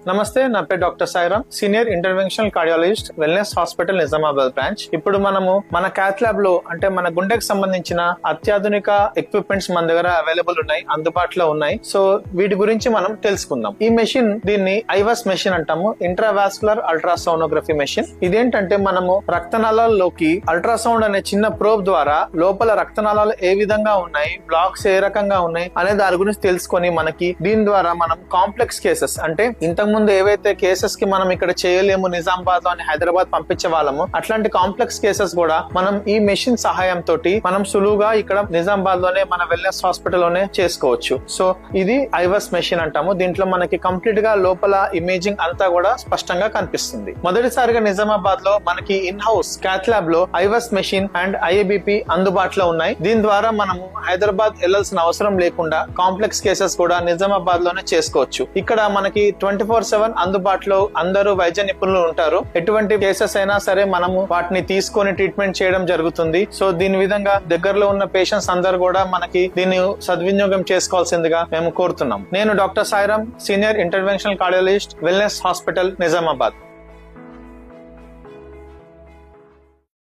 నమస్తే, నా పేరు doctor Sairam, senior interventional cardiologist, wellness hospital, Nizamabad branch. ఇప్పుడు మనము మన క్యాత్ ల్యాబ్ లో అంటే మన గుండెకి సంబంధించిన అత్యాధునిక ఎక్విప్మెంట్స్ మన దగ్గర అవైలబుల్ ఉన్నాయి, అందుబాటులో ఉన్నాయి. సో వీటి గురించి మనం తెలుసుకుందాం. ఈ మెషిన్, దీన్ని ఐవాస్ మెషిన్ అంటాము, ఇంట్రావాస్కులర్ అల్ట్రాసోనోగ్రఫీ మెషిన్. ఇదేంటంటే మనము రక్తనాళాల్లోకి అల్ట్రాసౌండ్ అనే చిన్న ప్రోబ్ ద్వారా లోపల రక్తనాళాలు ఏ విధంగా ఉన్నాయి, బ్లాక్స్ ఏ రకంగా ఉన్నాయి అనే దాని గురించి తెలుసుకొని మనకి దీని ద్వారా మనం కాంప్లెక్స్ కేసెస్ అంటే ఇంతకు ముందు ఏవైతే కేసెస్ కి మనం ఇక్కడ చేయలేము నిజామాబాద్ లో హైదరాబాద్ పంపించే వాళ్ళము, అట్లాంటి కాంప్లెక్స్ కేసెస్ కూడా మనం ఈ మెషిన్ సహాయంతో మనం సులువుగా ఇక్కడ నిజామాబాద్ లోనే మన వెల్నెస్ హాస్పిటల్ లోనే చేసుకోవచ్చు. సో ఇది ఐవాస్ మెషిన్ అంటాము. దీంట్లో మనకి కంప్లీట్ గా లోపల ఇమేజింగ్ అంతా కూడా స్పష్టంగా కనిపిస్తుంది. మొదటిసారిగా నిజామాబాద్ లో మనకి ఇన్ హౌస్ క్యాత్ ల్యాబ్ లో ఐవాస్ మెషిన్ అండ్ ఐఏబిపి అందుబాటులో ఉన్నాయి. దీని ద్వారా మనము హైదరాబాద్ వెళ్లాల్సిన అవసరం లేకుండా కాంప్లెక్స్ కేసెస్ కూడా నిజామాబాద్ లోనే చేసుకోవచ్చు. ఇక్కడ మనకి 24/7 అందుబాటులో అందరూ వైద్య నిపుణులు ఉంటారు. ఎటువంటి కేసెస్ అయినా సరే మనము వాటిని తీసుకొని ట్రీట్మెంట్ చేయడం జరుగుతుంది. సో దీని విధంగా దగ్గరలో ఉన్న పేషెంట్స్ అందరూ కూడా మనకి దీన్ని సద్వినియోగం చేసుకోవాల్సిందిగా మేము కోరుతున్నాం. నేను doctor Sairam, senior interventional cardiologist, wellness hospital, Nizamabad.